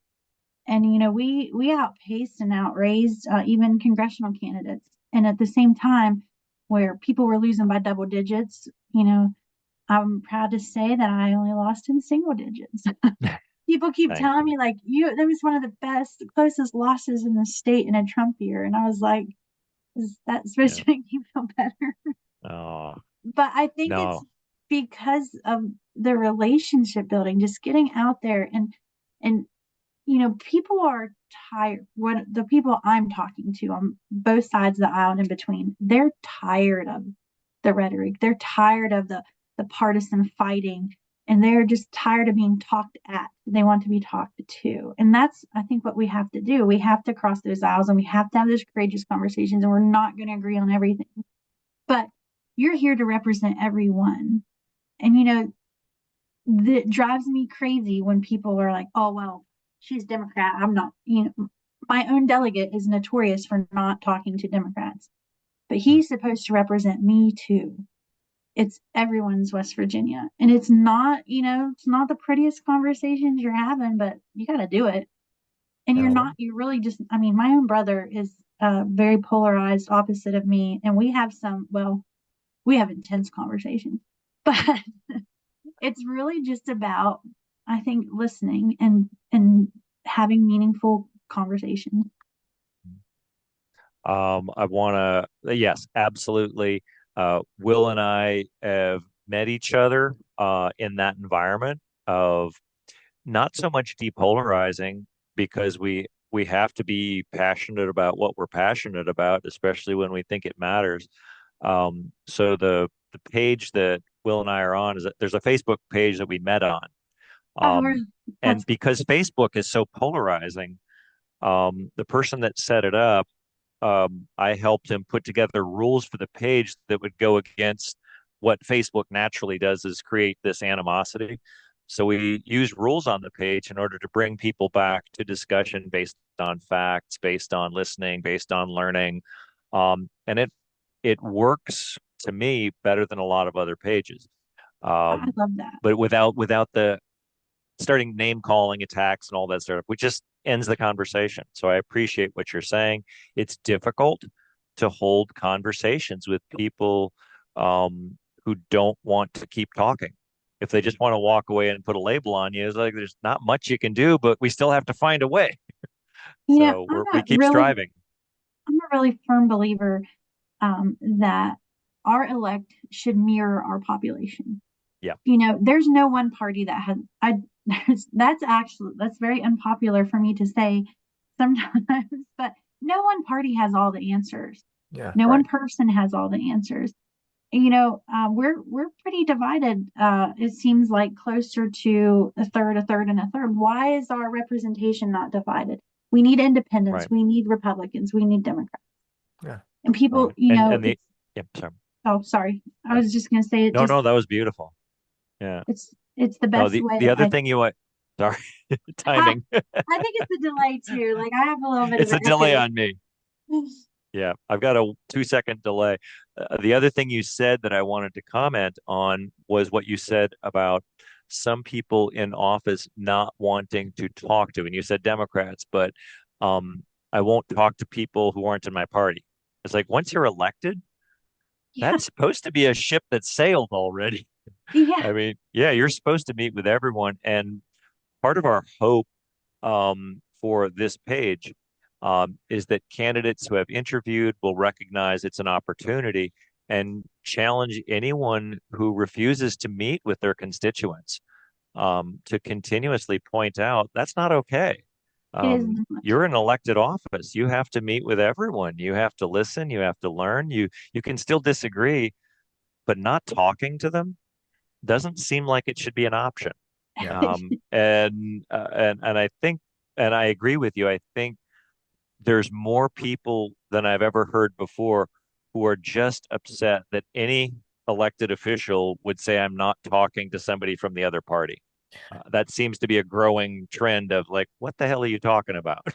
And we outpaced and outraised even congressional candidates. And at the same time, where people were losing by double digits, I'm proud to say that I only lost in single digits. People keep Thank telling you. me like that was one of the closest losses in the state in a Trump year. And I was like, is that supposed Yeah. to make you feel better? Oh, But I think it's no. because of the relationship building, just getting out there and people are tired. What the people I'm talking to on both sides of the aisle and in between, they're tired of the rhetoric. They're tired of the partisan fighting, and they're just tired of being talked at. They want to be talked to. And that's, I think, what we have to do. We have to cross those aisles and we have to have those courageous conversations, and we're not going to agree on everything. But you're here to represent everyone. And that drives me crazy when people are like, "Oh, well, she's Democrat. I'm not." My own delegate is notorious for not talking to Democrats, but Hmm. he's supposed to represent me too. It's everyone's West Virginia, and it's not the prettiest conversations you're having, but you got to do it. And That's right. you're really just, I mean, my own brother is very polarized, opposite of me, and we have intense conversations, but it's really just about, I think, listening and having meaningful conversations. I want to, yes, absolutely. Will and I have met each other in that environment of not so much depolarizing because we have to be passionate about what we're passionate about, especially when we think it matters. So the page that Will and I are on is that there's a Facebook page that we met on. Oh, And that's because Facebook is so polarizing, the person that set it up, I helped him put together rules for the page that would go against what Facebook naturally does is create this animosity. So we use rules on the page in order to bring people back to discussion based on facts, based on listening, based on learning. And it works to me better than a lot of other pages. I Um, love that. but without the starting name calling attacks and all that stuff, which just ends the conversation. So I appreciate what you're saying. It's difficult to hold conversations with people who don't want to keep talking. If they just want to walk away and put a label on you, it's like there's not much you can do, but we still have to find a way. So we keep striving. I'm a really firm believer that our elect should mirror our population. Yeah, There's no one party that has that's very unpopular for me to say sometimes, but no one party has all the answers. Yeah. No one right, person has all the answers. We're pretty divided. It seems like closer to a third, and a third. Why is our representation not divided? We need independents. right, We need Republicans. We need Democrats. Yeah. And people, right. And the yeah, sorry. oh, sorry. I Yeah. was just going to say No, no, that was beautiful. Yeah. it's the No, best way the other I thing you want, sorry, ha, timing. I think it's the delay too. Like I have a little bit of It's an a delay echo. on me. Yeah, I've got a 2 second delay. The other thing you said that I wanted to comment on was what you said about some people in office not wanting to talk to, and you said Democrats, but um, I won't talk to people who aren't in my party. It's like once you're elected, Yeah, that's supposed to be a ship that sailed already. yeah, I mean, yeah, you're supposed to meet with everyone, and part of our hope for this page is that candidates who have interviewed will recognize it's an opportunity and challenge anyone who refuses to meet with their constituents to continuously point out that's not okay. it is not. You're in elected office. You have to meet with everyone. You have to listen. You have to learn. You can still disagree, but not talking to them doesn't seem like it should be an option. Yeah. And I think, and I agree with you. I think there's more people than I've ever heard before who are just upset that any elected official would say, I'm not talking to somebody from the other party. That seems to be a growing trend of like, what the hell are you talking about?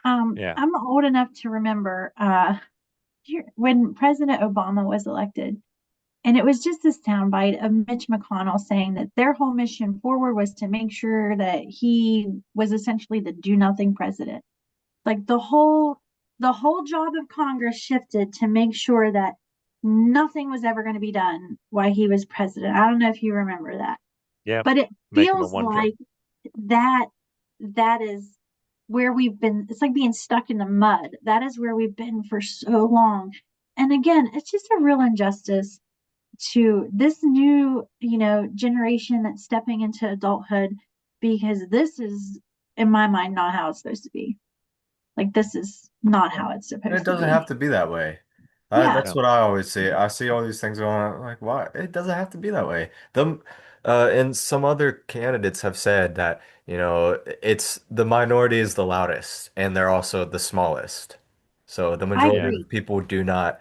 Yeah. I'm old enough to remember when President Obama was elected, and it was just this soundbite of Mitch McConnell saying that their whole mission forward was to make sure that he was essentially the do nothing president. Like the whole job of Congress shifted to make sure that nothing was ever going to be done while he was president. I don't know if you remember that, Yeah. but it Make him a feels one term. like that that is where we've been. It's like being stuck in the mud. That is where we've been for so long. And again, it's just a real injustice to this new, generation that's stepping into adulthood, because this is, in my mind, not how it's supposed to be. Like, this is not how it's And it supposed to doesn't be. have to be that way. Yeah, That's Yeah. what I always see. I see all these things going on, like, why? It doesn't have to be that way. And some other candidates have said that, it's the minority is the loudest and they're also the smallest. So the I Yeah. majority agree. of people do not,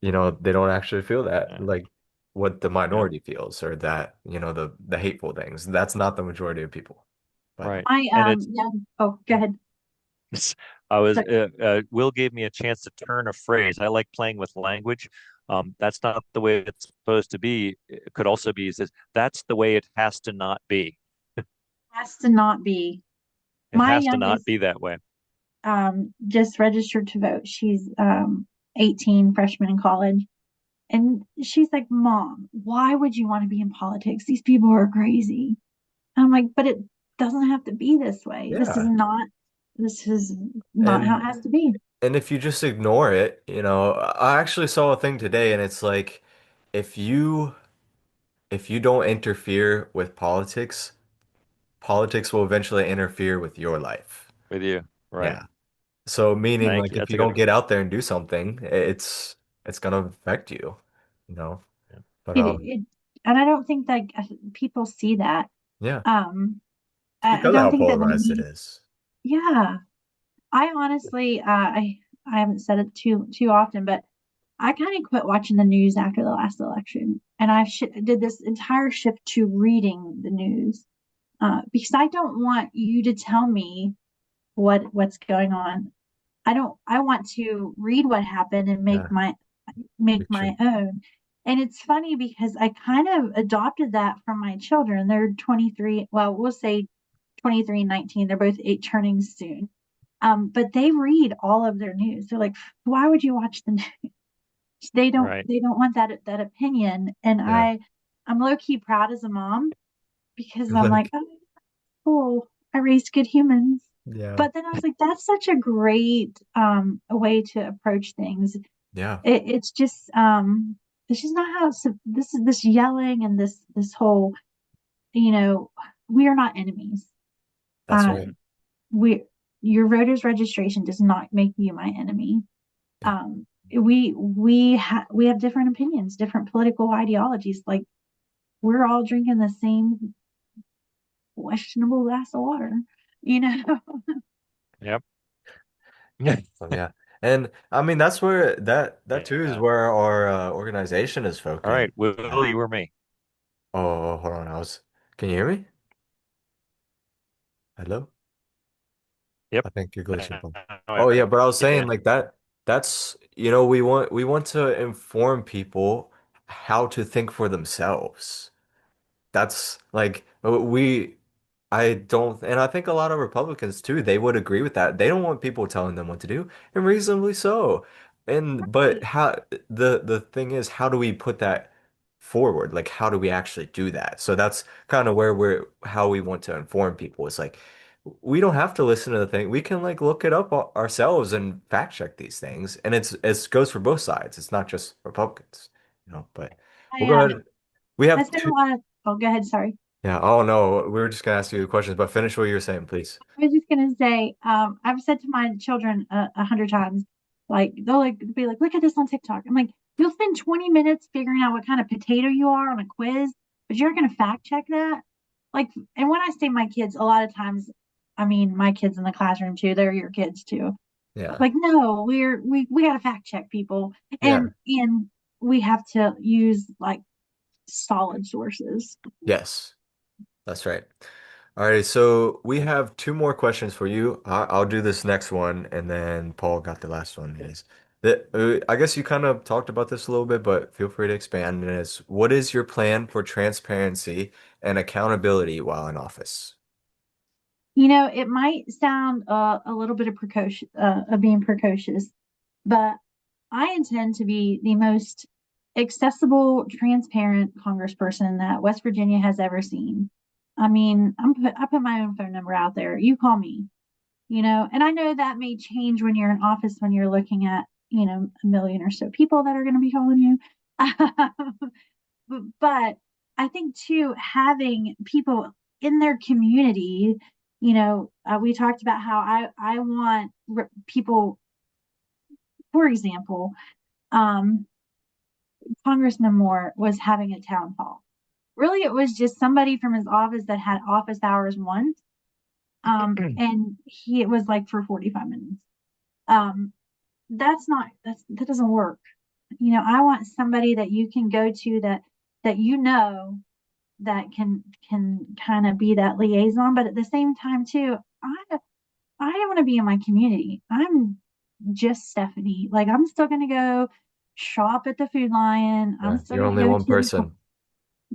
they don't actually feel that, Yeah. like what the Yeah. minority feels or that, the hateful things. That's not the majority of people. But Right. I And it's, yeah. Oh, go ahead. I was, So Will gave me a chance to turn a phrase. I like playing with language. That's not the way it's supposed to be. It could also be, says, that's the way it has to not be. has to not be. It My has to not youngest be that way. just registered to vote. She's 18, freshman in college. And she's like, Mom, why would you want to be in politics? These people are crazy. And I'm like, but it doesn't have to be this way. yeah. This is not how And it has to be. And if you just ignore it, I actually saw a thing today and it's like if you if you don't interfere with politics, politics will eventually interfere with your life. With you. Right. Yeah. So meaning Thank like you. if That's you a good don't one. get out there and do something, it's gonna affect you, you know. Yeah. But It and I don't think that people see that. yeah, Um, it's I because of don't how think that polarized it is. yeah, I honestly, I haven't said it too often, but I kind of quit watching the news after the last election, and did this entire shift to reading the news, because I don't want you to tell me what's going on. I want to read what happened and Yeah, make me my too. own. And it's funny because I kind of adopted that from my children. They're 23, well, we'll say 23 and 19. They're both eight turning soon. But they read all of their news. They're like, why would you watch the news? Right. They don't want that opinion. And Yeah. I'm low key proud as a mom, because I'm like, Like, oh, cool. I raised good humans. yeah. But then I was like, that's such a great a way to approach things. Yeah. It's just not how this yelling and this whole, you know, we are not enemies. That's Uh, right. we your voter's registration does not make you my enemy. Yeah. We have different opinions, different political ideologies. Like, we're all drinking the same questionable glass of water, you know. Yep. So yeah. And I mean that's where that too is Yeah. where our organization is All focused. right. Will, you or me? Oh, hold on. Can you hear me? Hello? Yep. I think you're glitching. Now Oh I yeah, but I was saying can. like that. That's, we want to inform people how to think for themselves. That's like I don't, and I think a lot of Republicans too, they would agree with that. They don't want people telling them what to do, and reasonably so. And but Right. how the thing is, how do we put that forward? Like, how do we actually do that? So that's kind of where we're how we want to inform people. It's like we don't have to listen to the thing. We can like look it up ourselves and fact check these things, and it goes for both sides. It's not just Republicans, But we'll go ahead. We I have spent a two. lot of, oh, go ahead, sorry. Yeah. Oh no, we were just gonna ask you the questions, but finish what you were saying, please. I was just gonna say, I've said to my children 100 times, like they'll like be like, look at this on TikTok. I'm like, you'll spend 20 minutes figuring out what kind of potato you are on a quiz, but you're not gonna fact check that. Like, and when I say my kids, a lot of times, I mean my kids in the classroom too. They're your kids too. Yeah. Like, no, we gotta fact check people, Yeah. and we have to use like solid sources. Yes, that's right. All right, so we have two more questions for you. I'll do this next one, and then Paul got the last one. Is that I guess you kind of talked about this a little bit, but feel free to expand. And it's what is your plan for transparency and accountability while in office? It might sound a little bit of precocious, of being precocious, but I intend to be the most accessible, transparent congressperson that West Virginia has ever seen. I mean, I put my own phone number out there. You call me, and I know that may change when you're in office, when you're looking at, a million or so people that are going to be calling you. But I think too, having people in their community, we talked about how I want people, for example, um, Congressman Moore was having a town hall. Really, it was just somebody from his office that had office hours once, and it was like for 45 minutes. Um, that doesn't work. I want somebody that you can go to that that can kind of be that liaison, but at the same time too, I don't want to be in my community. I'm just Stephanie. Like, I'm still gonna go shop at the Food Lion. I'm Yeah, still you're gonna only go one to the person. You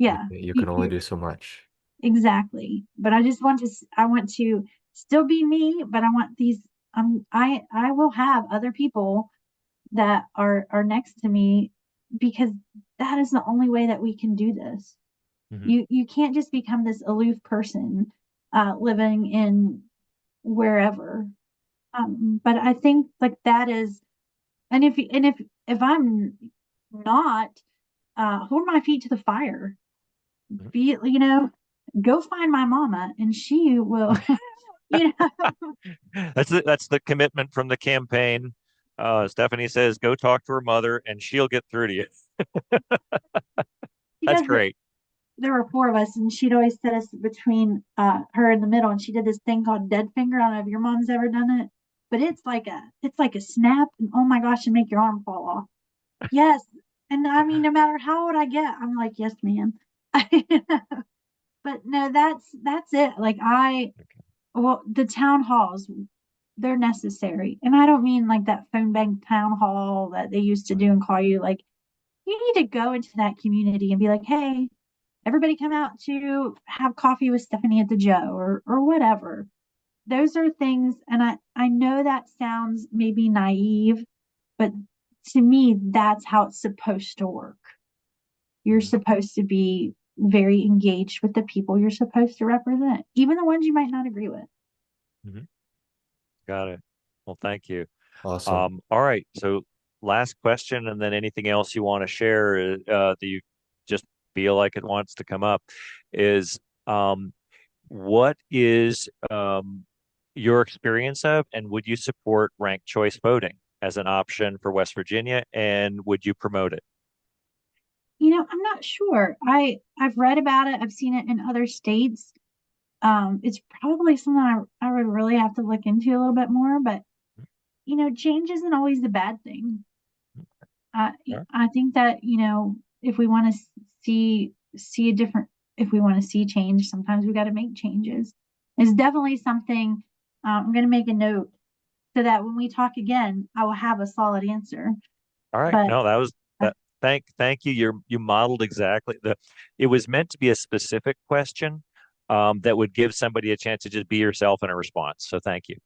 yeah. you can only do so much. Exactly. But I want to still be me, but I want these I will have other people that are next to me, because that is the only way that we can do this. Mhm. You can't just become this aloof person living in wherever. But I think like that is, and if I'm not, hold my feet to the fire. Be go find my mama, and she will. you know That's the commitment from the campaign. Stephanie says, "Go talk to her mother, and she'll get through to you." she That's does it. great. There were four of us, and she'd always set us between her in the middle, and she did this thing called dead finger. I don't know if your mom's ever done it, but it's like a snap, and oh my gosh, and make your arm fall off. Yes. And I mean, no matter how old I get, I'm like, yes, ma'am. But no, that's it. Like, well, the town halls, they're necessary. And I don't mean like that phone bank town hall that they used to do and call you. Like, you need to go into that community and be like, hey, everybody come out to have coffee with Stephanie at the Joe, or whatever. Those are things, and I know that sounds maybe naive, but to me, that's how it's supposed to work. You're Mhm. supposed to be very engaged with the people you're supposed to represent, even the ones you might not agree with. Mhm. Got it. Well, thank you. Awesome. All right. So, last question, and then anything else you want to share that you just feel like it wants to come up is what is your experience of, and would you support ranked choice voting as an option for West Virginia, and would you promote it? I'm not sure. I've read about it. I've seen it in other states. It's probably something I would really have to look into a little bit more, but change isn't always a bad thing. I Yeah. I think that, if we want to see a different, if we want to see change, sometimes we got to make changes. It's definitely something. I'm going to make a note so that when we talk again, I will have a solid answer. All right. But No, that was uh, that. Thank you. You modeled exactly the. It was meant to be a specific question, that would give somebody a chance to just be yourself in a response. So thank you.